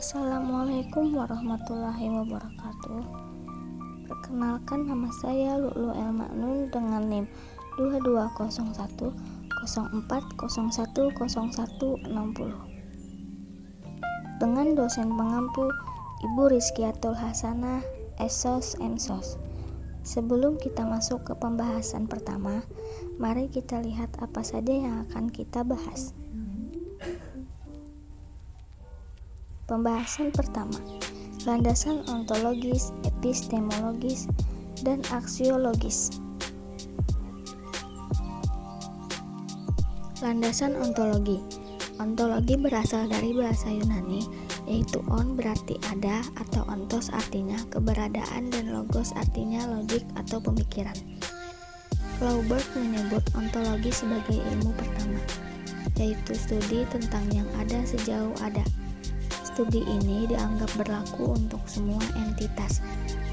Assalamualaikum warahmatullahi wabarakatuh. Perkenalkan, nama saya Lu'lu El Maknun dengan NIM 220104010160 dengan dosen pengampu Ibu Rizkiatul Hasanah, Esos Ensos. Sebelum kita masuk ke pembahasan pertama, mari kita lihat apa saja yang akan kita bahas. Pembahasan pertama, landasan ontologis, epistemologis, dan aksiologis. Landasan ontologi. Ontologi berasal dari bahasa Yunani, yaitu on berarti ada atau ontos artinya keberadaan dan logos artinya logik atau pemikiran. Flaubert menyebut ontologi sebagai ilmu pertama, yaitu studi tentang yang ada sejauh ada. Studi ini dianggap berlaku untuk semua entitas,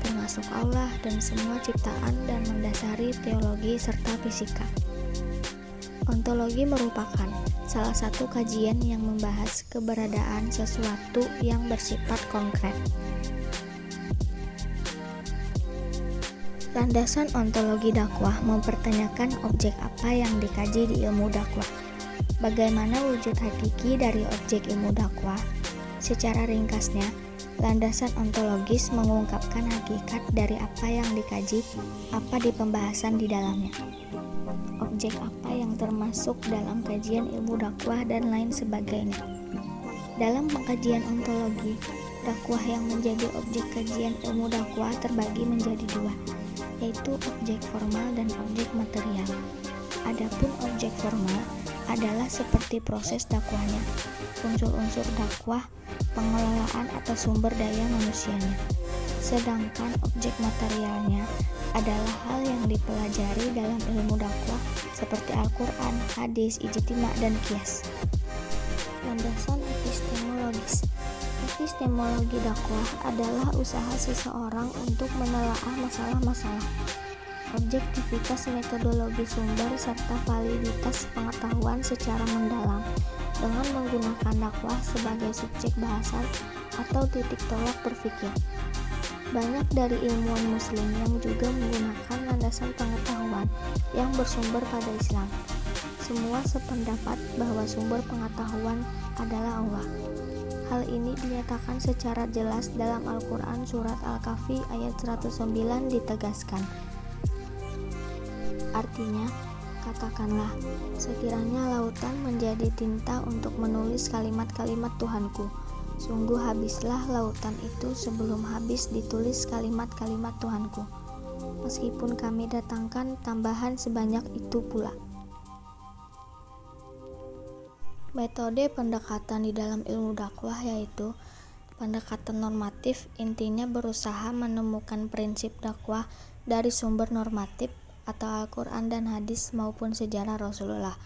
termasuk Allah dan semua ciptaan, dan mendasari teologi serta fisika. Ontologi merupakan salah satu kajian yang membahas keberadaan sesuatu yang bersifat konkret. Landasan ontologi dakwah mempertanyakan objek apa yang dikaji di ilmu dakwah. Bagaimana wujud hakiki dari objek ilmu dakwah? Secara ringkasnya, landasan ontologis mengungkapkan hakikat dari apa yang dikaji, apa di pembahasan di dalamnya, objek apa yang termasuk dalam kajian ilmu dakwah, dan lain sebagainya. Dalam pengkajian ontologi, dakwah yang menjadi objek kajian ilmu dakwah terbagi menjadi dua, yaitu objek formal dan objek material. Adapun objek formal adalah seperti proses dakwahnya, unsur-unsur dakwah, pengelolaan atau sumber daya manusianya. Sedangkan objek materialnya adalah hal yang dipelajari dalam ilmu dakwah seperti Al-Quran, hadis, ijtima, dan qiyas. Landasan epistemologis. Epistemologi dakwah adalah usaha seseorang untuk menelaah masalah-masalah, objektivitas metodologi sumber, serta validitas pengetahuan secara mendalam dengan menggunakan dakwah sebagai subjek bahasan atau titik tolak berpikir. Banyak dari ilmuwan muslim yang juga menggunakan landasan pengetahuan yang bersumber pada Islam. Semua sependapat bahwa sumber pengetahuan adalah Allah. Hal ini dinyatakan secara jelas dalam Al-Quran surat Al-Kahfi ayat 109 ditegaskan. Artinya, katakanlah, sekiranya lautan menjadi tinta untuk menulis kalimat-kalimat Tuhanku, sungguh habislah lautan itu sebelum habis ditulis kalimat-kalimat Tuhanku, meskipun kami datangkan tambahan sebanyak itu pula. Metode pendekatan di dalam ilmu dakwah yaitu pendekatan normatif, intinya berusaha menemukan prinsip dakwah dari sumber normatif atau Al-Quran dan hadis maupun sejarah Rasulullah,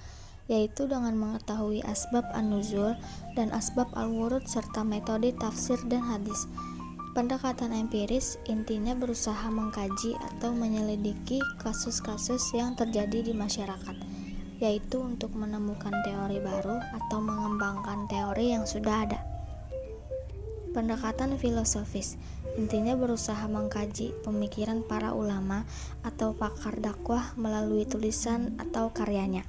yaitu dengan mengetahui asbab an-nuzul dan asbab al-wurud serta metode tafsir dan hadis. Pendekatan empiris intinya berusaha mengkaji atau menyelidiki kasus-kasus yang terjadi di masyarakat, yaitu untuk menemukan teori baru atau mengembangkan teori yang sudah ada. Pendekatan filosofis intinya berusaha mengkaji pemikiran para ulama atau pakar dakwah melalui tulisan atau karyanya.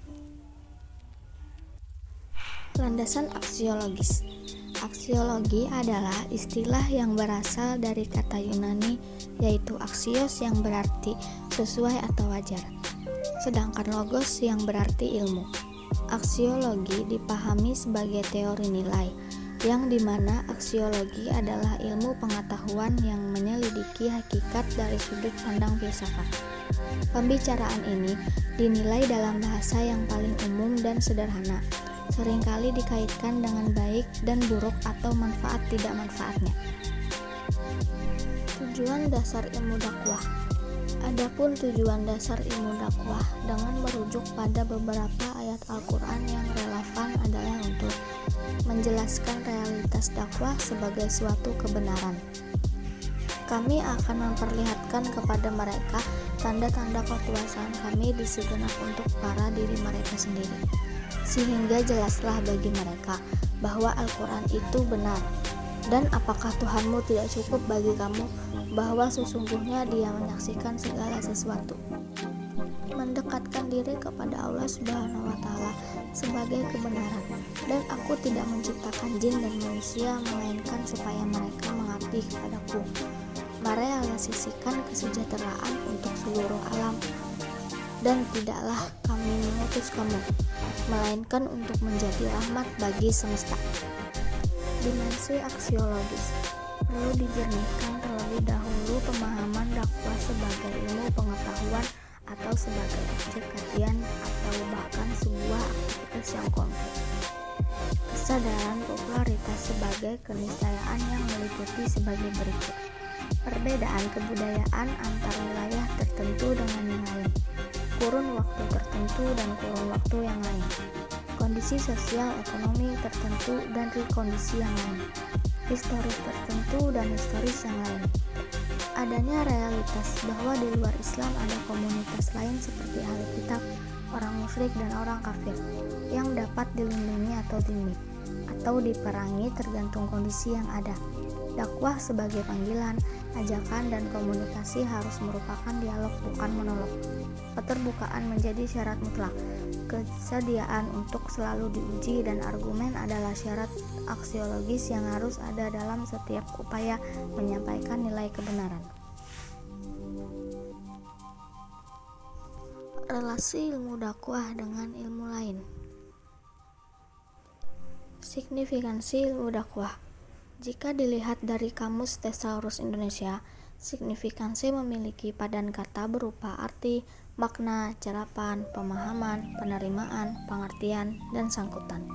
Landasan aksiologis. Aksiologi adalah istilah yang berasal dari kata Yunani, yaitu aksios yang berarti sesuai atau wajar, sedangkan logos yang berarti ilmu. Aksiologi dipahami sebagai teori nilai, yang dimana aksiologi adalah ilmu pengetahuan yang menyelidiki hakikat dari sudut pandang filsafat. Pembicaraan ini dinilai dalam bahasa yang paling umum dan sederhana, seringkali dikaitkan dengan baik dan buruk atau manfaat tidak manfaatnya. Tujuan dasar ilmu dakwah. Adapun tujuan dasar ilmu dakwah dengan merujuk pada beberapa ayat Al-Quran yang relevan adalah untuk menjelaskan realitas dakwah sebagai suatu kebenaran. Kami akan memperlihatkan kepada mereka tanda-tanda kekuasaan kami di segenap untuk para diri mereka sendiri, sehingga jelaslah bagi mereka bahwa Al-Quran itu benar. Dan apakah Tuhanmu tidak cukup bagi kamu bahwa sesungguhnya Dia menyaksikan segala sesuatu? Mendekatkan diri kepada Allah Subhanahu wa Ta'ala sebagai kebenaran. Dan aku tidak menciptakan jin dan manusia melainkan supaya mereka mengabdi kepadaku, merealisasikan kesejahteraan untuk seluruh alam. Dan tidaklah kami mengutus kamu melainkan untuk menjadi rahmat bagi semesta. Dimensi aksiologis. Perlu dijernihkan terlebih dahulu pemahaman dakwah sebagai ilmu pengetahuan atau sebagai objek kajian atau bahkan sebuah aktivitas yang konkret. Kesadaran popularitas sebagai keniscayaan yang meliputi sebagai berikut. Perbedaan kebudayaan antar wilayah tertentu dengan yang lain, kurun waktu tertentu dan kurun waktu yang lain, kondisi sosial ekonomi tertentu dan kondisi yang lain, historis tertentu dan historis yang lain. Adanya realitas bahwa di luar Islam ada komunitas lain seperti ahli kitab, orang musyrik dan orang kafir yang dapat dilindungi atau diperangi tergantung kondisi yang ada. Dakwah sebagai panggilan, ajakan dan komunikasi harus merupakan dialog bukan monolog. Keterbukaan menjadi syarat mutlak. Kesediaan untuk selalu diuji dan argumen adalah syarat aksiologis yang harus ada dalam setiap upaya menyampaikan nilai kebenaran. Relasi ilmu dakwah dengan ilmu lain. Signifikansi ilmu dakwah. Jika dilihat dari Kamus Thesaurus Indonesia, signifikansi memiliki padan kata berupa arti, makna, cerapan, pemahaman, penerimaan, pengertian, dan sangkutan.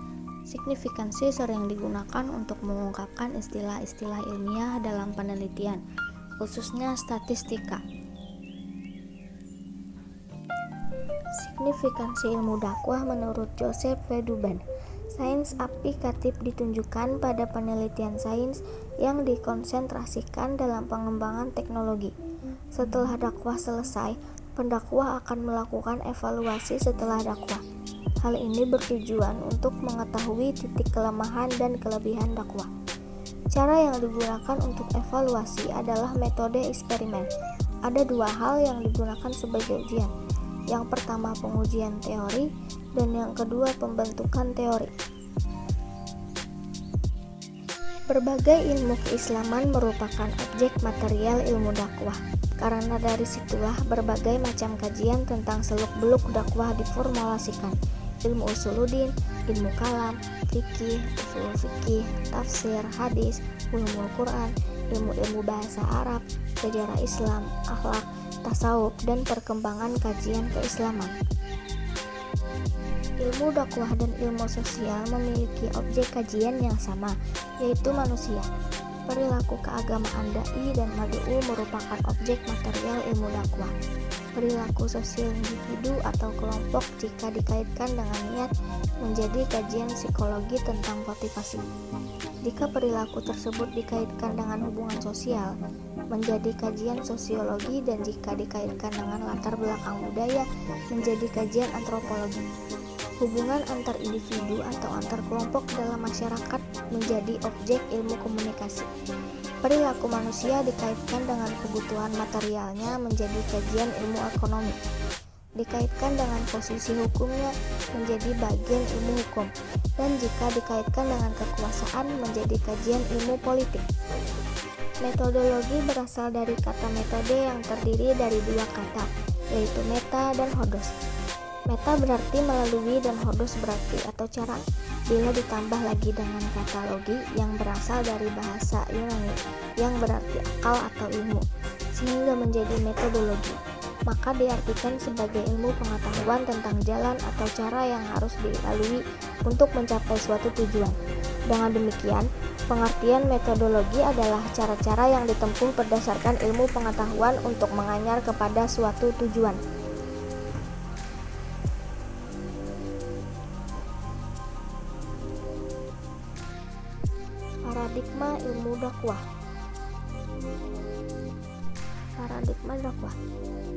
Signifikansi sering digunakan untuk mengungkapkan istilah-istilah ilmiah dalam penelitian, khususnya statistika. Signifikansi ilmu dakwah menurut Joseph W. Duban. Sains aplikatif ditunjukkan pada penelitian sains yang dikonsentrasikan dalam pengembangan teknologi. Setelah dakwah selesai, pendakwah akan melakukan evaluasi setelah dakwah. Hal ini bertujuan untuk mengetahui titik kelemahan dan kelebihan dakwah. Cara yang digunakan untuk evaluasi adalah metode eksperimen. Ada dua hal yang digunakan sebagai ujian. Yang pertama pengujian teori dan yang kedua pembentukan teori. Berbagai ilmu keislaman merupakan objek material ilmu dakwah. Karena dari situlah berbagai macam kajian tentang seluk-beluk dakwah diformulasikan. Ilmu usuluddin, ilmu kalam, fikih, usul fikih, tafsir, hadis, ulumul Quran, ilmu-ilmu bahasa Arab, sejarah Islam, akhlak, tasawuf, dan perkembangan kajian keislaman. Ilmu dakwah dan ilmu sosial memiliki objek kajian yang sama, yaitu manusia. Perilaku keagamaan dai dan mad'u merupakan objek material ilmu dakwah. Perilaku sosial individu atau kelompok jika dikaitkan dengan niat menjadi kajian psikologi tentang motivasi. Jika perilaku tersebut dikaitkan dengan hubungan sosial, menjadi kajian sosiologi, dan jika dikaitkan dengan latar belakang budaya, menjadi kajian antropologi. Hubungan antar individu atau antar kelompok dalam masyarakat menjadi objek ilmu komunikasi. Perilaku manusia dikaitkan dengan kebutuhan materialnya menjadi kajian ilmu ekonomi. Dikaitkan dengan posisi hukumnya menjadi bagian ilmu hukum, dan jika dikaitkan dengan kekuasaan menjadi kajian ilmu politik. Metodologi berasal dari kata metode yang terdiri dari dua kata, yaitu meta dan hodos. Meta berarti melalui dan hodos berarti atau cara. Bila ditambah lagi dengan kata logi yang berasal dari bahasa Yunani yang berarti akal atau ilmu, sehingga menjadi metodologi, maka diartikan sebagai ilmu pengetahuan tentang jalan atau cara yang harus dilalui untuk mencapai suatu tujuan. Dengan demikian, pengertian metodologi adalah cara-cara yang ditempuh berdasarkan ilmu pengetahuan untuk menganyar kepada suatu tujuan. Paradigma ilmu dakwah. Paradigma dakwah.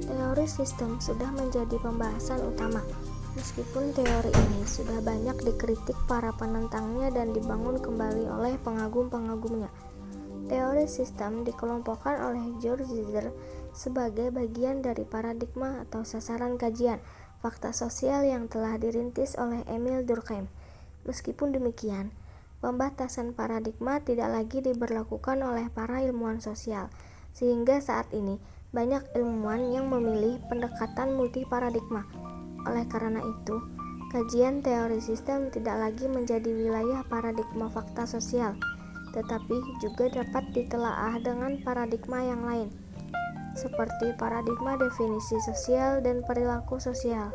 Teori sistem sudah menjadi pembahasan utama. Meskipun teori ini sudah banyak dikritik para penentangnya dan dibangun kembali oleh pengagum-pengagumnya, teori sistem dikelompokkan oleh George Sizer sebagai bagian dari paradigma atau sasaran kajian fakta sosial yang telah dirintis oleh Emil Durkheim. Meskipun demikian, pembatasan paradigma tidak lagi diberlakukan oleh para ilmuwan sosial, sehingga saat ini banyak ilmuwan yang memilih pendekatan multi paradigma. Oleh karena itu, kajian teori sistem tidak lagi menjadi wilayah paradigma fakta sosial, tetapi juga dapat ditelaah dengan paradigma yang lain, seperti paradigma definisi sosial dan perilaku sosial.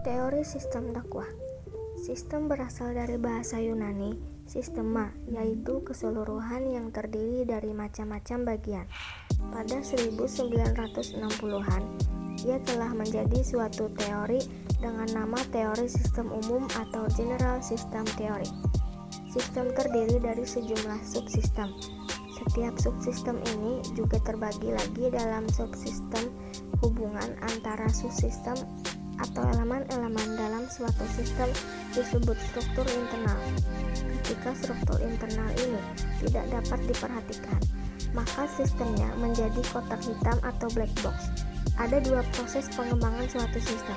Teori sistem dakwah. Sistem berasal dari bahasa Yunani, sistema, yaitu keseluruhan yang terdiri dari macam-macam bagian. Pada 1960-an, ia telah menjadi suatu teori dengan nama teori sistem umum atau General System Theory. Sistem terdiri dari sejumlah subsistem. Setiap subsistem ini juga terbagi lagi dalam subsistem. Hubungan antara subsistem atau elemen-elemen dalam suatu sistem disebut struktur internal. Ketika struktur internal ini tidak dapat diperhatikan, maka sistemnya menjadi kotak hitam atau black box. Ada dua proses pengembangan suatu sistem.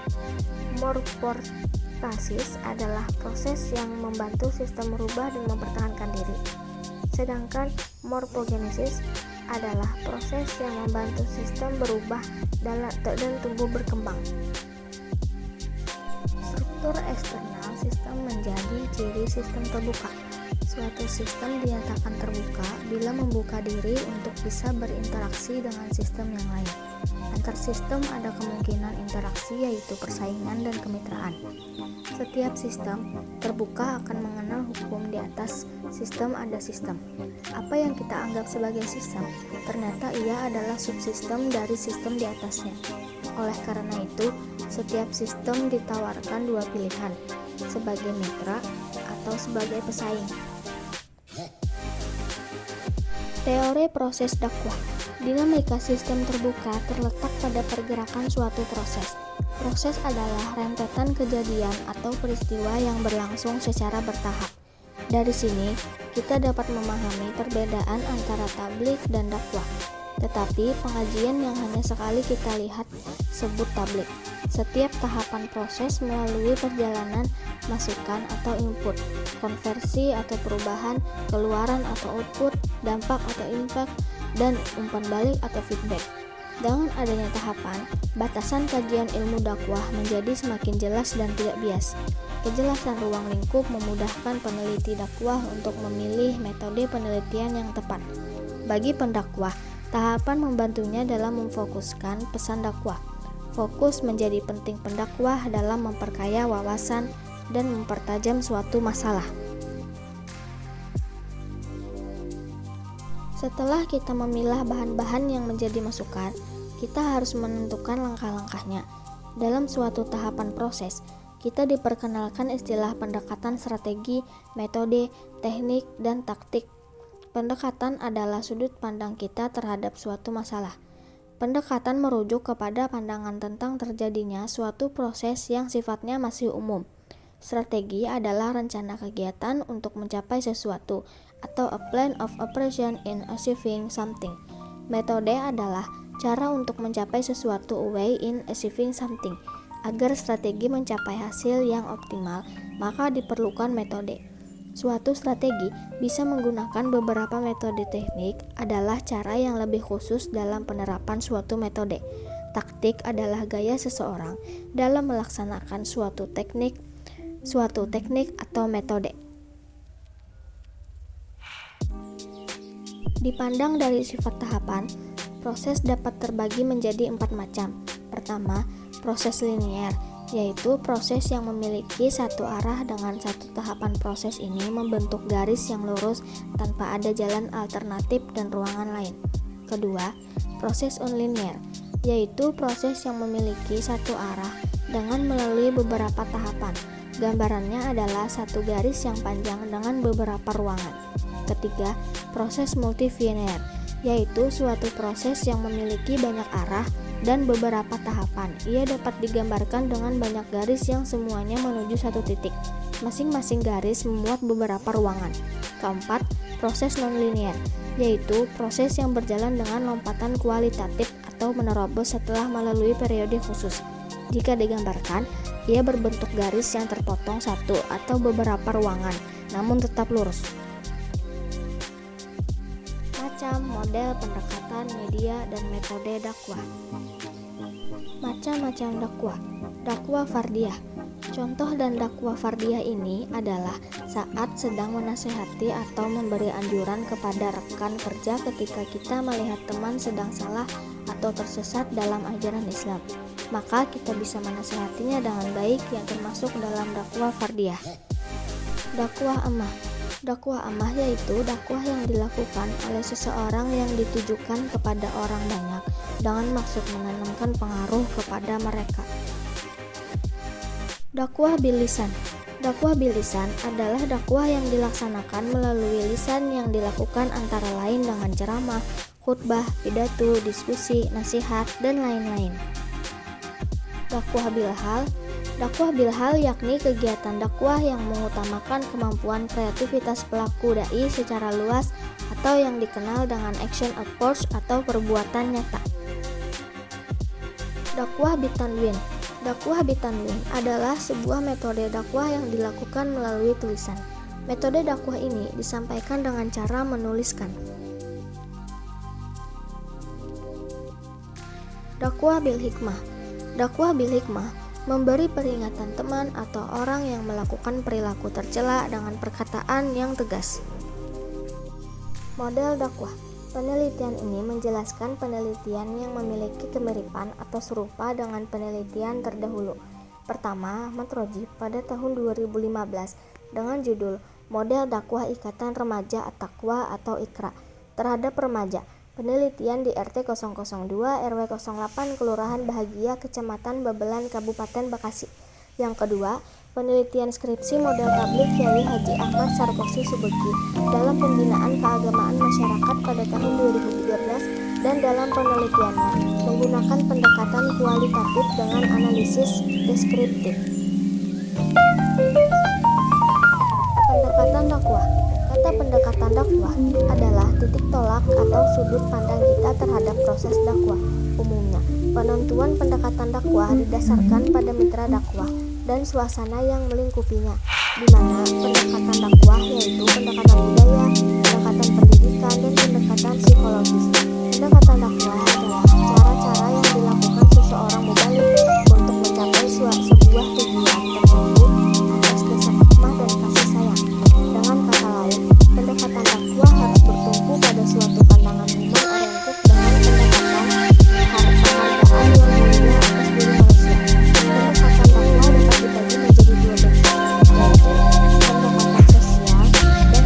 Morfostasis adalah proses yang membantu sistem merubah dan mempertahankan diri, sedangkan morfogenesis adalah proses yang membantu sistem berubah dan tumbuh berkembang. Struktur eksternal sistem menjadi ciri sistem terbuka. Suatu sistem dinyatakan terbuka bila membuka diri untuk bisa berinteraksi dengan sistem yang lain. Antar sistem ada kemungkinan interaksi, yaitu persaingan dan kemitraan. Setiap sistem terbuka akan mengenal hukum di atas sistem ada sistem. Apa yang kita anggap sebagai sistem, ternyata ia adalah subsistem dari sistem di atasnya. Oleh karena itu, setiap sistem ditawarkan dua pilihan, sebagai mitra atau sebagai pesaing. Teori proses dakwah. Dinamika sistem terbuka terletak pada pergerakan suatu proses. Proses adalah rentetan kejadian atau peristiwa yang berlangsung secara bertahap. Dari sini, kita dapat memahami perbedaan antara tabligh dan dakwah. Tetapi pengajian yang hanya sekali kita lihat sebut tabligh. Setiap tahapan proses melalui perjalanan masukan atau input, konversi atau perubahan, keluaran atau output, dampak atau impact, dan umpan balik atau feedback. Dengan adanya tahapan, batasan kajian ilmu dakwah menjadi semakin jelas dan tidak bias. Kejelasan ruang lingkup memudahkan peneliti dakwah untuk memilih metode penelitian yang tepat. Bagi pendakwah, tahapan membantunya dalam memfokuskan pesan dakwah. Fokus menjadi penting pendakwah dalam memperkaya wawasan dan mempertajam suatu masalah. Setelah kita memilah bahan-bahan yang menjadi masukan, kita harus menentukan langkah-langkahnya. Dalam suatu tahapan proses, kita diperkenalkan istilah pendekatan strategi, metode, teknik, dan taktik. Pendekatan adalah sudut pandang kita terhadap suatu masalah. Pendekatan merujuk kepada pandangan tentang terjadinya suatu proses yang sifatnya masih umum. Strategi adalah rencana kegiatan untuk mencapai sesuatu, atau a plan of operation in achieving something. Metode adalah cara untuk mencapai sesuatu, a way in achieving something. Agar strategi mencapai hasil yang optimal, maka diperlukan metode. Suatu strategi bisa menggunakan beberapa metode. Teknik adalah cara yang lebih khusus dalam penerapan suatu metode. Taktik adalah gaya seseorang dalam melaksanakan suatu teknik atau metode. Dipandang dari sifat tahapan, proses dapat terbagi menjadi 4 macam. Pertama, proses linier, yaitu proses yang memiliki satu arah dengan satu tahapan. Proses ini membentuk garis yang lurus tanpa ada jalan alternatif dan ruangan lain. Kedua, proses unlinear, yaitu proses yang memiliki satu arah dengan melalui beberapa tahapan. Gambarannya adalah satu garis yang panjang dengan beberapa ruangan. Ketiga, proses multilinear, yaitu suatu proses yang memiliki banyak arah dan beberapa tahapan. Ia dapat digambarkan dengan banyak garis yang semuanya menuju satu titik. Masing-masing garis memuat beberapa ruangan. Keempat, proses nonlinear, yaitu proses yang berjalan dengan lompatan kualitatif atau menerobos setelah melalui periode khusus. Jika digambarkan, ia berbentuk garis yang terpotong satu atau beberapa ruangan, namun tetap lurus. Macam, model, pendekatan, media, dan metode dakwah. Macam-macam dakwah. Dakwah fardiyah. Contoh dan dakwah fardiyah ini adalah saat sedang menasehati atau memberi anjuran kepada rekan kerja ketika kita melihat teman sedang salah atau tersesat dalam ajaran Islam. Maka kita bisa menasehatinya dengan baik, yang termasuk dalam dakwah fardiyah. Dakwah ammah. Dakwah ammah yaitu dakwah yang dilakukan oleh seseorang yang ditujukan kepada orang banyak dengan maksud menanamkan pengaruh kepada mereka. Dakwah bil lisan. Dakwah bil lisan adalah dakwah yang dilaksanakan melalui lisan yang dilakukan antara lain dengan ceramah, khutbah, pidato, diskusi, nasihat, dan lain-lain. Dakwah bil hal. Dakwah bil hal yakni kegiatan dakwah yang mengutamakan kemampuan kreativitas pelaku dai secara luas atau yang dikenal dengan action approach atau perbuatan nyata. Dakwah bitanwin. Dakwah bitanwin adalah sebuah metode dakwah yang dilakukan melalui tulisan. Metode dakwah ini disampaikan dengan cara menuliskan. Dakwah bil hikmah. Dakwah bil hikmah memberi peringatan teman atau orang yang melakukan perilaku tercela dengan perkataan yang tegas. Model dakwah. Penelitian ini menjelaskan penelitian yang memiliki kemiripan atau serupa dengan penelitian terdahulu. Pertama, Matroji pada tahun 2015 dengan judul Model Dakwah Ikatan Remaja At-Taqwa atau IKRA terhadap remaja. Penelitian di RT 002 RW 08 Kelurahan Bahagia Kecamatan Babelan Kabupaten Bekasi. Yang kedua, penelitian skripsi model tabligh Kyai Haji Ahmad Sarkosi Subeki dalam pembinaan keagamaan masyarakat pada tahun 2013, dan dalam penelitiannya menggunakan pendekatan kualitatif dengan analisis deskriptif. Pendekatan dakwah. Kata pendekatan dakwah adalah titik tolak atau sudut pandang kita terhadap proses dakwah. Umumnya, penentuan pendekatan dakwah didasarkan pada mitra dakwah dan suasana yang melingkupinya, di mana pendekatan dakwah yaitu pendekatan budaya, pendekatan pendidikan, dan pendekatan psikologis. Pendekatan dakwah adalah cara-cara yang dilakukan seseorang mubalik untuk mencapai sebuah tujuan tertentu atas dasar hikmah dan kasih sayang. Dengan kata lain, pendekatan dakwah harus bertumpu pada suatu pandangan human oriented dengan pendekatan penghargaan yang mulia atas diri manusia. Pendekatan dakwah dapat dibagi menjadi dua bentuk, yaitu pendekatan sosial dan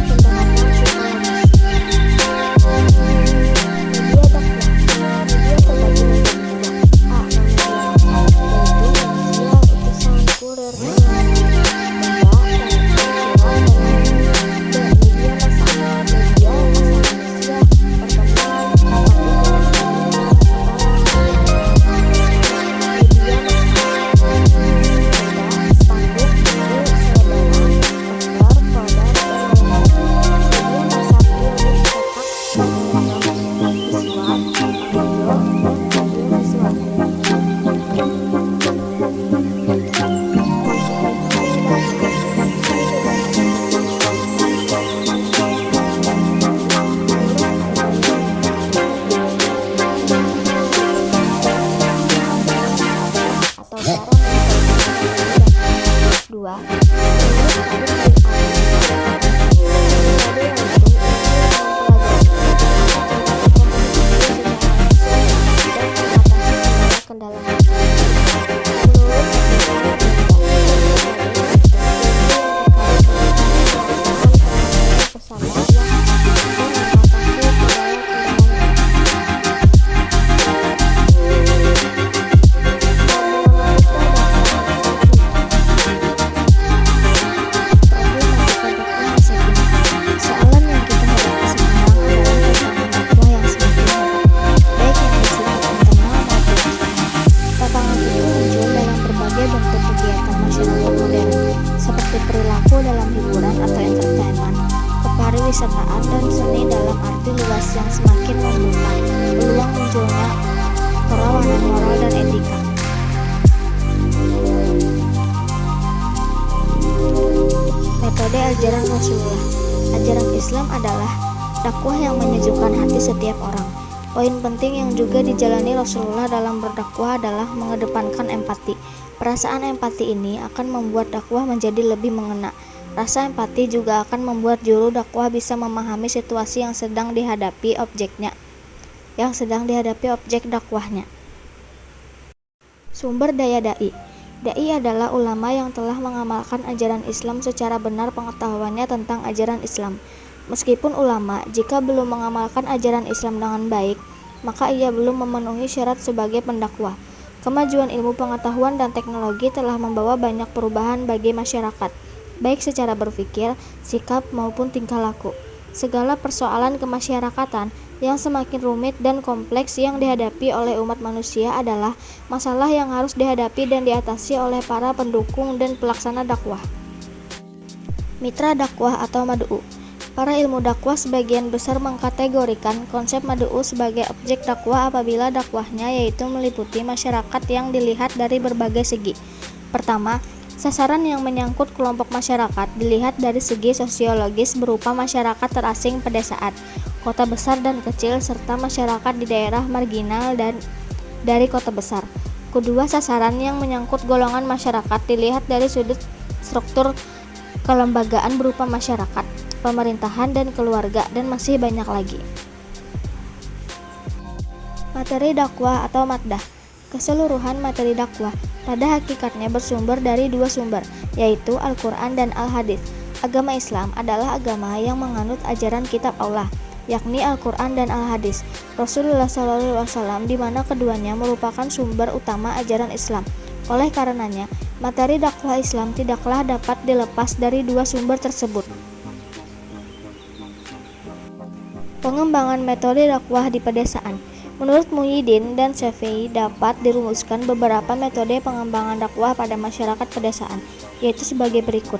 kewisata dan seni dalam arti luas yang semakin membuka peluang munculnya kerawanan moral dan etika. Metode ajaran Rasulullah. Ajaran Islam adalah dakwah yang menyejukkan hati setiap orang. Poin penting yang juga dijalani Rasulullah dalam berdakwah adalah mengedepankan empati. Perasaan empati ini akan membuat dakwah menjadi lebih mengena. Rasa empati juga akan membuat juru dakwah bisa memahami situasi yang sedang dihadapi objek dakwahnya. Sumber daya dai. Dai adalah ulama yang telah mengamalkan ajaran Islam secara benar pengetahuannya tentang ajaran Islam. Meskipun ulama, jika belum mengamalkan ajaran Islam dengan baik, maka ia belum memenuhi syarat sebagai pendakwah. Kemajuan ilmu pengetahuan dan teknologi telah membawa banyak perubahan bagi masyarakat, baik secara berpikir, sikap, maupun tingkah laku. Segala persoalan kemasyarakatan yang semakin rumit dan kompleks yang dihadapi oleh umat manusia adalah masalah yang harus dihadapi dan diatasi oleh para pendukung dan pelaksana dakwah. Mitra dakwah atau mad'u. Para ilmu dakwah sebagian besar mengkategorikan konsep mad'u sebagai objek dakwah apabila dakwahnya yaitu meliputi masyarakat yang dilihat dari berbagai segi. Pertama, sasaran yang menyangkut kelompok masyarakat dilihat dari segi sosiologis berupa masyarakat terasing pedesaan, kota besar dan kecil, serta masyarakat di daerah marginal dan dari kota besar. Kedua, sasaran yang menyangkut golongan masyarakat dilihat dari sudut struktur kelembagaan berupa masyarakat, pemerintahan, dan keluarga, dan masih banyak lagi. Materi dakwah atau maddah. Keseluruhan materi dakwah pada hakikatnya bersumber dari dua sumber, yaitu Al-Quran dan Al-Hadits. Agama Islam adalah agama yang menganut ajaran kitab Allah, yakni Al-Quran dan Al-Hadits Rasulullah SAW, di mana keduanya merupakan sumber utama ajaran Islam. Oleh karenanya, materi dakwah Islam tidaklah dapat dilepas dari dua sumber tersebut. Pengembangan metode dakwah di pedesaan. Menurut Muhyiddin dan Syafi'i dapat dirumuskan beberapa metode pengembangan dakwah pada masyarakat pedesaan, yaitu sebagai berikut.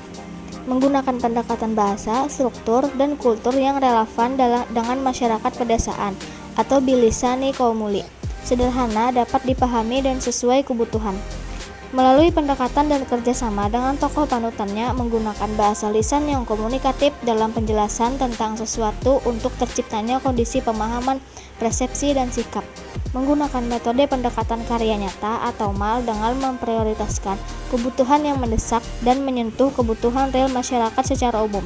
Menggunakan pendekatan bahasa, struktur, dan kultur yang relevan dengan masyarakat pedesaan atau bilisani qaumuli. Sederhana, dapat dipahami dan sesuai kebutuhan. Melalui pendekatan dan kerjasama dengan tokoh panutannya, menggunakan bahasa lisan yang komunikatif dalam penjelasan tentang sesuatu untuk terciptanya kondisi pemahaman, persepsi, dan sikap. Menggunakan metode pendekatan karya nyata atau MAL dengan memprioritaskan kebutuhan yang mendesak dan menyentuh kebutuhan real masyarakat secara umum.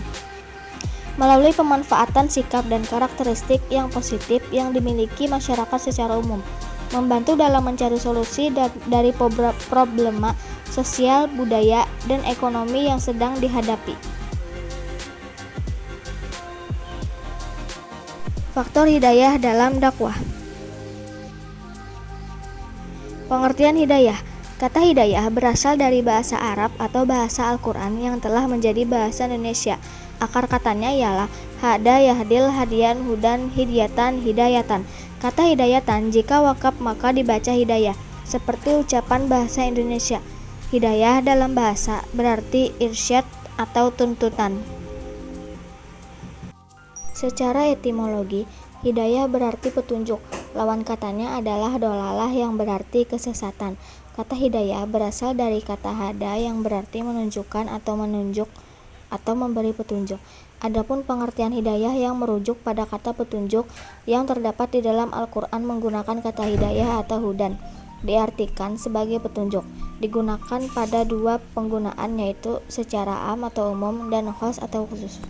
Melalui pemanfaatan sikap dan karakteristik yang positif yang dimiliki masyarakat secara umum, membantu dalam mencari solusi dari problema sosial, budaya, dan ekonomi yang sedang dihadapi. Faktor hidayah dalam dakwah. Pengertian hidayah. Kata hidayah berasal dari bahasa Arab atau bahasa Al-Quran yang telah menjadi bahasa Indonesia. Akar katanya ialah hada yahdil hadian hudan hidayatan hidayatan. Kata hidayatan jika wakaf maka dibaca hidayah, seperti ucapan bahasa Indonesia. Hidayah dalam bahasa berarti irsyad atau tuntutan. Secara etimologi, hidayah berarti petunjuk. Lawan katanya adalah dolalah yang berarti kesesatan. Kata hidayah berasal dari kata hada yang berarti menunjukkan atau menunjuk atau memberi petunjuk. Adapun pengertian hidayah yang merujuk pada kata petunjuk yang terdapat di dalam Al-Quran menggunakan kata hidayah atau hudan, diartikan sebagai petunjuk. Digunakan pada dua penggunaan, yaitu secara am atau umum dan khas atau khusus.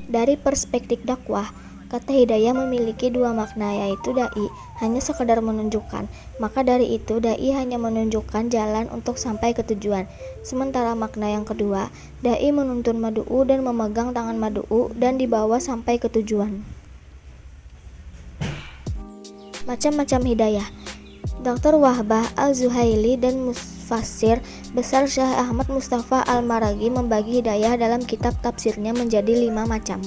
Dari perspektif dakwah, kata hidayah memiliki dua makna, yaitu dai hanya sekedar menunjukkan, maka dari itu dai hanya menunjukkan jalan untuk sampai ke tujuan. Sementara makna yang kedua, dai menuntun mad'u dan memegang tangan mad'u dan dibawa sampai ke tujuan. Macam-macam hidayah. Dr. Wahbah Al-Zuhaili dan Mufassir Besar Syekh Ahmad Mustafa Al-Maraghi membagi hidayah dalam kitab tafsirnya menjadi 5 macam.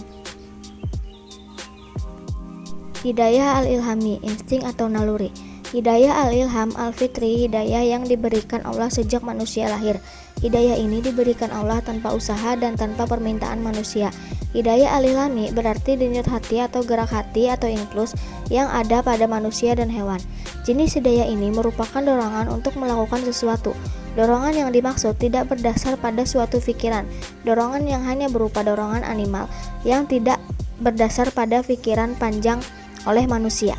Hidayah al-ilhami, insting atau naluri. Hidayah al-ilham al-fitri, hidayah yang diberikan Allah sejak manusia lahir. Hidayah ini diberikan Allah tanpa usaha dan tanpa permintaan manusia. Hidayah alilami berarti denyut hati atau gerak hati atau impuls yang ada pada manusia dan hewan. Jenis hidayah ini merupakan dorongan untuk melakukan sesuatu. Dorongan yang dimaksud tidak berdasar pada suatu pikiran. Dorongan yang hanya berupa dorongan animal yang tidak berdasar pada pikiran panjang oleh manusia.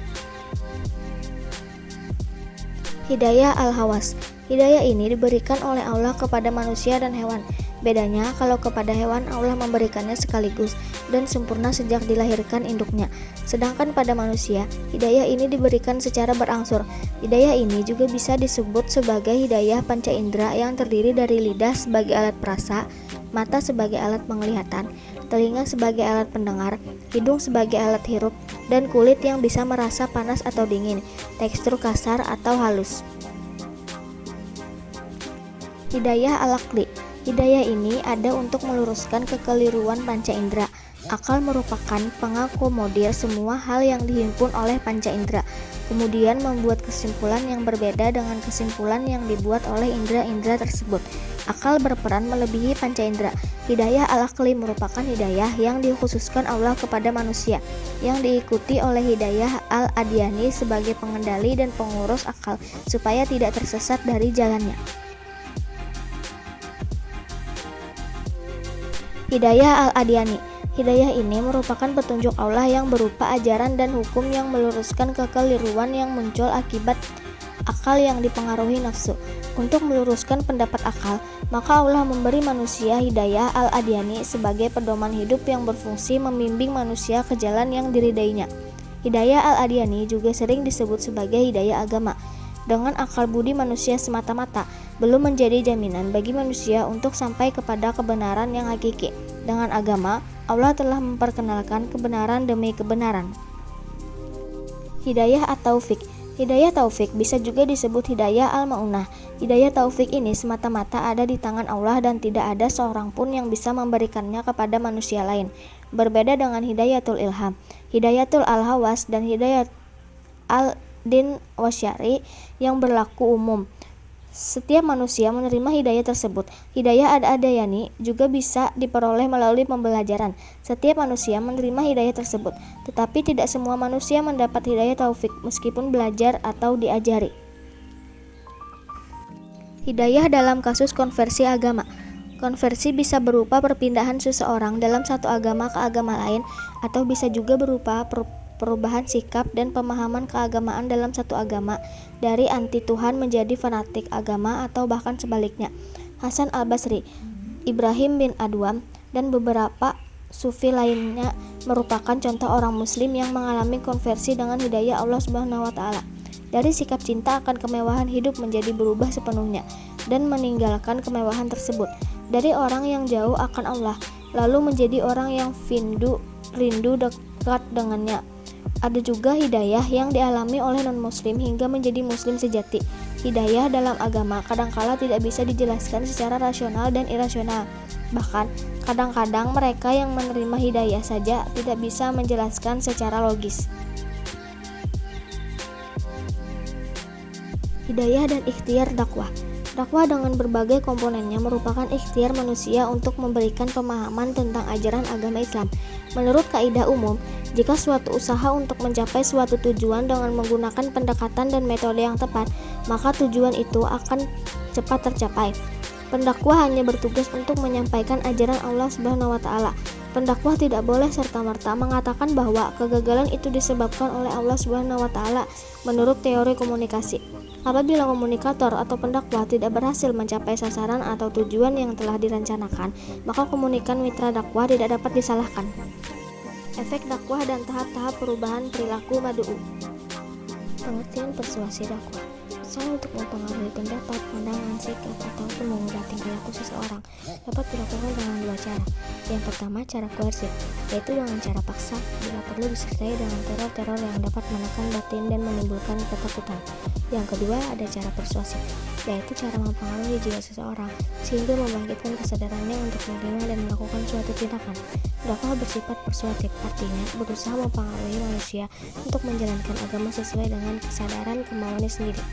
Hidayah al-hawas. Hidayah ini diberikan oleh Allah kepada manusia dan hewan. Bedanya, kalau kepada hewan Allah memberikannya sekaligus dan sempurna sejak dilahirkan induknya. Sedangkan pada manusia, hidayah ini diberikan secara berangsur. Hidayah ini juga bisa disebut sebagai hidayah panca indera yang terdiri dari lidah sebagai alat perasa, mata sebagai alat penglihatan, telinga sebagai alat pendengar, hidung sebagai alat hirup, dan kulit yang bisa merasa panas atau dingin, tekstur kasar atau halus. Hidayah al-aqli. Hidayah ini ada untuk meluruskan kekeliruan panca indera. Akal merupakan pengakomodir semua hal yang dihimpun oleh panca indera, kemudian membuat kesimpulan yang berbeda dengan kesimpulan yang dibuat oleh indera-indera tersebut. Akal berperan melebihi panca indera. Hidayah al-aqli merupakan hidayah yang dikhususkan Allah kepada manusia, yang diikuti oleh hidayah al-adiyani sebagai pengendali dan pengurus akal supaya tidak tersesat dari jalannya. Hidayah al-adiyani. Hidayah ini merupakan petunjuk Allah yang berupa ajaran dan hukum yang meluruskan kekeliruan yang muncul akibat akal yang dipengaruhi nafsu. Untuk meluruskan pendapat akal, maka Allah memberi manusia hidayah al-adiyani sebagai pedoman hidup yang berfungsi membimbing manusia ke jalan yang diridainya. Hidayah al-adiyani juga sering disebut sebagai hidayah agama. Dengan akal budi manusia semata-mata belum menjadi jaminan bagi manusia untuk sampai kepada kebenaran yang hakiki. Dengan agama, Allah telah memperkenalkan kebenaran demi kebenaran. Hidayah at-taufik. Hidayah taufik bisa juga disebut hidayah al-ma'unah. Hidayah taufik ini semata-mata ada di tangan Allah dan tidak ada seorang pun yang bisa memberikannya kepada manusia lain. Berbeda dengan hidayatul ilham, hidayatul al-hawas, dan hidayat al-din wasyari yang berlaku umum. Setiap manusia menerima hidayah tersebut. Hidayah ad-adayani juga bisa diperoleh melalui pembelajaran. Setiap manusia menerima hidayah tersebut, tetapi tidak semua manusia mendapat hidayah taufik meskipun belajar atau diajari. Hidayah dalam kasus konversi agama. Konversi bisa berupa perpindahan seseorang dalam satu agama ke agama lain, atau bisa juga berupa perubahan sikap dan pemahaman keagamaan dalam satu agama dari anti Tuhan menjadi fanatik agama atau bahkan sebaliknya. Hasan al-Basri, Ibrahim bin Adwam, dan beberapa sufi lainnya merupakan contoh orang muslim yang mengalami konversi dengan hidayah Allah Subhanahu wa taala. Dari sikap cinta akan kemewahan hidup menjadi berubah sepenuhnya dan meninggalkan kemewahan tersebut. Dari orang yang jauh akan Allah lalu menjadi orang yang rindu dekat dengannya. Ada juga hidayah yang dialami oleh non-muslim hingga menjadi muslim sejati. Hidayah dalam agama kadangkala tidak bisa dijelaskan secara rasional dan irasional. Bahkan, kadang-kadang mereka yang menerima hidayah saja tidak bisa menjelaskan secara logis. Hidayah dan ikhtiar dakwah. Dakwah dengan berbagai komponennya merupakan ikhtiar manusia untuk memberikan pemahaman tentang ajaran agama Islam. Menurut kaidah umum, jika suatu usaha untuk mencapai suatu tujuan dengan menggunakan pendekatan dan metode yang tepat, maka tujuan itu akan cepat tercapai. Pendakwah hanya bertugas untuk menyampaikan ajaran Allah Subhanahu wa taala. Pendakwah tidak boleh serta-merta mengatakan bahwa kegagalan itu disebabkan oleh Allah Subhanahu wa taala menurut teori komunikasi. Apabila komunikator atau pendakwah tidak berhasil mencapai sasaran atau tujuan yang telah direncanakan, maka komunikan mitra dakwah tidak dapat disalahkan. Efek dakwah dan tahap-tahap perubahan perilaku mad'u. Pengertian persuasi dakwah. Usaha untuk mempengaruhi pendapat, pandangan, sikap, ataupun mengubah tingkah laku seseorang dapat dilakukan dengan dua cara. Yang pertama, cara koersif, yaitu dengan cara paksa, bila perlu disertai dengan teror-teror yang dapat menekan batin dan menimbulkan ketakutan. Yang kedua, ada cara persuasif, yaitu cara mempengaruhi jiwa seseorang sehingga membangkitkan kesadarannya untuk menerima dan melakukan suatu tindakan. Dakwah bersifat persuasif, artinya berusaha mempengaruhi manusia untuk menjalankan agama sesuai dengan kesadaran kemauannya sendiri.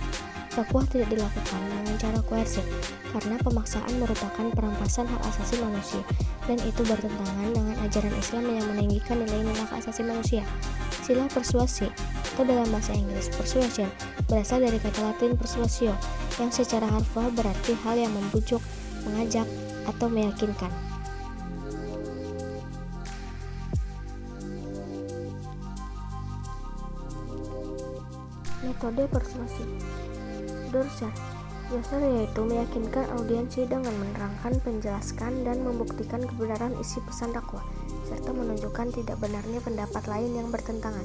Dakwah tidak dilakukan dengan cara koersif, karena pemaksaan merupakan perampasan hak asasi manusia, dan itu bertentangan dengan ajaran Islam yang meninggikan nilai-nilai hak asasi manusia. Istilah persuasi, atau dalam bahasa Inggris persuasion, berasal dari kata Latin persuasio, yang secara harfiah berarti hal yang membujuk, mengajak, atau meyakinkan. Metode persuasi Dorsal yaitu meyakinkan audiensi dengan menerangkan, menjelaskan, dan membuktikan kebenaran isi pesan dakwah, serta menunjukkan tidak benarnya pendapat lain yang bertentangan.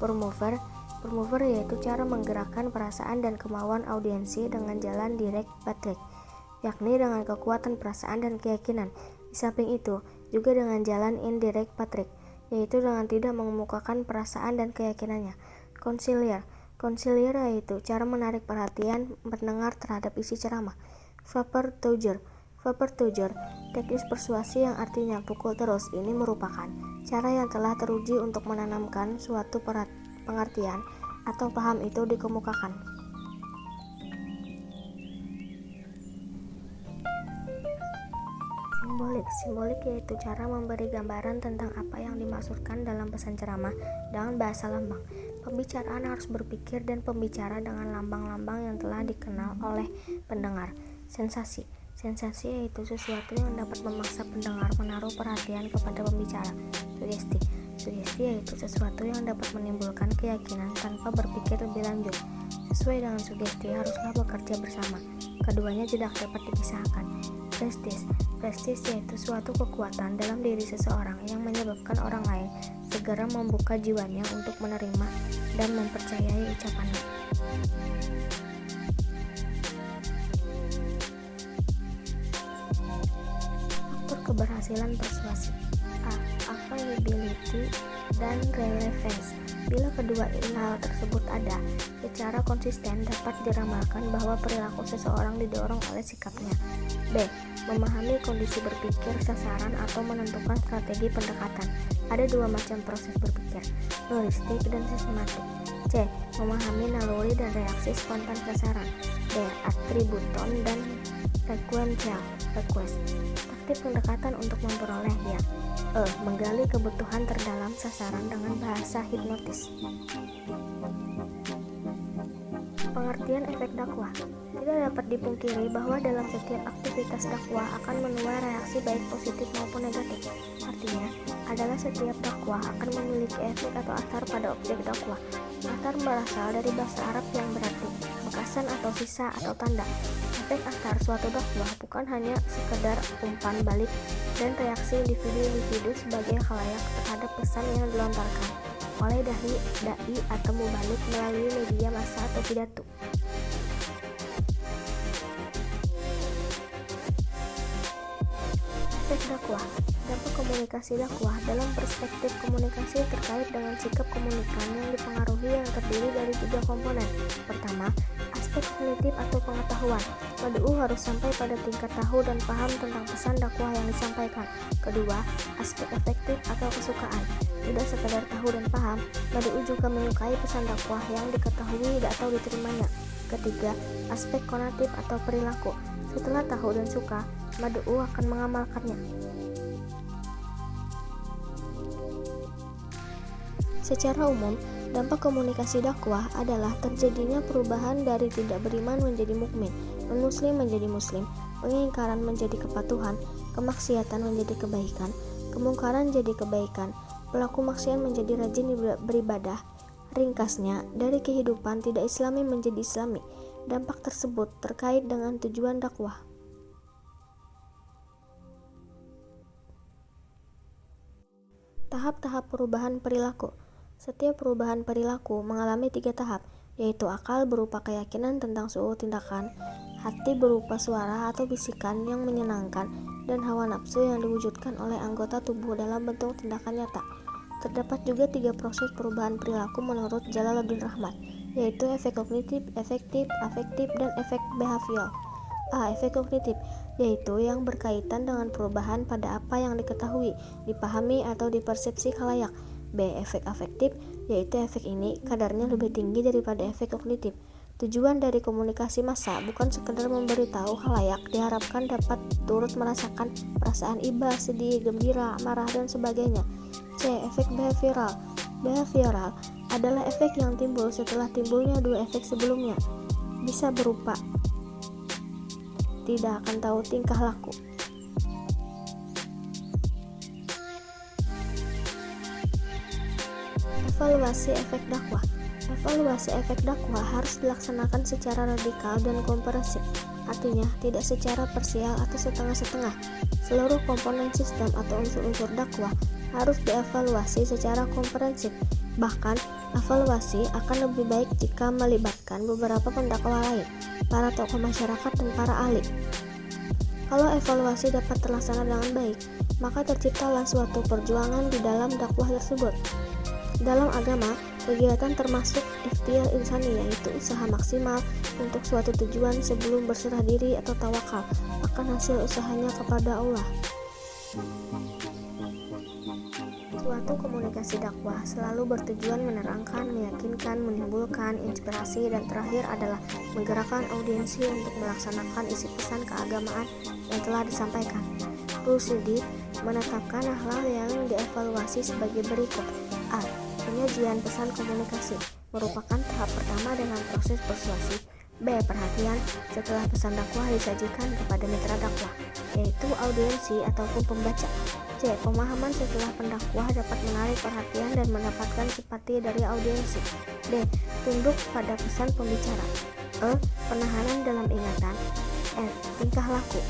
Promover yaitu cara menggerakkan perasaan dan kemauan audiensi dengan jalan direct patrik, yakni dengan kekuatan perasaan dan keyakinan. Di samping itu, juga dengan jalan indirect patrik, yaitu dengan tidak mengemukakan perasaan dan keyakinannya. Conciliar yaitu cara menarik perhatian pendengar terhadap isi ceramah. Vapertauger, teknis persuasi yang artinya pukul terus, ini merupakan cara yang telah teruji untuk menanamkan suatu pengertian atau paham itu dikemukakan. Simbolik yaitu cara memberi gambaran tentang apa yang dimaksudkan dalam pesan ceramah dengan bahasa lambang. Pembicaraan harus berpikir dan pembicara dengan lambang-lambang yang telah dikenal oleh pendengar. Sensasi yaitu sesuatu yang dapat memaksa pendengar menaruh perhatian kepada pembicara. Sugesti yaitu sesuatu yang dapat menimbulkan keyakinan tanpa berpikir lebih lanjut. Sesuai dengan sugesti haruslah bekerja bersama. Keduanya tidak dapat dipisahkan. Prestis yaitu suatu kekuatan dalam diri seseorang yang menyebabkan orang lain segera membuka jiwanya untuk menerima dan mempercayai ucapannya. Faktor keberhasilan persuasi: availability dan relevance. Bila kedua hal tersebut ada, secara konsisten dapat diramalkan bahwa perilaku seseorang didorong oleh sikapnya. B. Memahami kondisi berpikir sasaran atau menentukan strategi pendekatan. Ada dua macam proses berpikir, heuristik dan sistematik. C. Memahami naluri dan reaksi spontan sasaran. D. Atributon dan sequential request. Taktik pendekatan untuk memperolehnya. E. Menggali kebutuhan terdalam sasaran dengan bahasa hipnotis. Pengertian efek dakwah. Tidak dapat dipungkiri bahwa dalam setiap aktivitas dakwah akan menuai reaksi baik positif maupun negatif. Artinya, adalah setiap dakwah akan memiliki efek atau athar pada objek dakwah. Athar berasal dari bahasa Arab yang berarti bekasan atau sisa atau tanda. Efek athar suatu dakwah bukan hanya sekedar umpan balik dan reaksi individu-individu sebagai khalayak terhadap pesan yang dilontarkan oleh dai atau mubalik melalui media massa atau pidato. Efek dakwah. Dampak komunikasi dakwah dalam perspektif komunikasi terkait dengan sikap komunikan yang dipengaruhi yang terdiri dari tiga komponen. Pertama, aspek kognitif atau pengetahuan. Mad'u harus sampai pada tingkat tahu dan paham tentang pesan dakwah yang disampaikan. Kedua, aspek afektif atau kesukaan. Tidak sekadar tahu dan paham, mad'u juga menyukai pesan dakwah yang diketahui atau diterimanya. Ketiga, aspek konatif atau perilaku. Setelah tahu dan suka, mad'u akan mengamalkannya. Secara umum, dampak komunikasi dakwah adalah terjadinya perubahan dari tidak beriman menjadi mukmin, non-muslim menjadi muslim, pengingkaran menjadi kepatuhan, kemaksiatan menjadi kebaikan, kemungkaran jadi kebaikan, pelaku maksiat menjadi rajin beribadah. Ringkasnya, dari kehidupan tidak islami menjadi islami. Dampak tersebut terkait dengan tujuan dakwah. Tahap-tahap perubahan perilaku. Setiap perubahan perilaku mengalami 3 tahap, yaitu akal berupa keyakinan tentang suatu tindakan, hati berupa suara atau bisikan yang menyenangkan, dan hawa nafsu yang diwujudkan oleh anggota tubuh dalam bentuk tindakan nyata. Terdapat juga 3 proses perubahan perilaku menurut Jalaluddin Rahmat, yaitu efek kognitif, efektif, afektif, dan efek behavioral. A. Efek kognitif, yaitu yang berkaitan dengan perubahan pada apa yang diketahui, dipahami, atau dipersepsi khalayak. B. Efek afektif, yaitu efek ini kadarnya lebih tinggi daripada efek kognitif. Tujuan dari komunikasi massa bukan sekedar memberitahu khalayak, diharapkan dapat turut merasakan perasaan iba, sedih, gembira, marah, dan sebagainya. C. Efek behavioral. Behavioral adalah efek yang timbul setelah timbulnya dua efek sebelumnya. Bisa berupa tidak akan tahu tingkah laku. Evaluasi efek dakwah. Evaluasi efek dakwah harus dilaksanakan secara radikal dan komprehensif, artinya tidak secara parsial atau setengah-setengah. Seluruh komponen sistem atau unsur-unsur dakwah harus dievaluasi secara komprehensif. Bahkan, evaluasi akan lebih baik jika melibatkan beberapa pendakwah lain, para tokoh masyarakat, dan para ahli. Kalau evaluasi dapat terlaksana dengan baik, maka terciptalah suatu perjuangan di dalam dakwah tersebut. Dalam agama, kegiatan termasuk ikhtiar insani, yaitu usaha maksimal untuk suatu tujuan sebelum berserah diri atau tawakal akan hasil usahanya kepada Allah. Suatu komunikasi dakwah selalu bertujuan menerangkan, meyakinkan, menimbulkan inspirasi, dan terakhir adalah menggerakkan audiensi untuk melaksanakan isi pesan keagamaan yang telah disampaikan. Rushdie menetapkan hal yang dievaluasi sebagai berikut. A. Penyajian pesan komunikasi merupakan tahap pertama dengan proses persuasi. B. Perhatian setelah pesan dakwah disajikan kepada mitra dakwah, yaitu audiensi ataupun pembaca. C. Pemahaman setelah pendakwah dapat menarik perhatian dan mendapatkan simpati dari audiensi. D. Tunduk pada pesan pembicara. E. Penahanan dalam ingatan. F. Tingkah laku.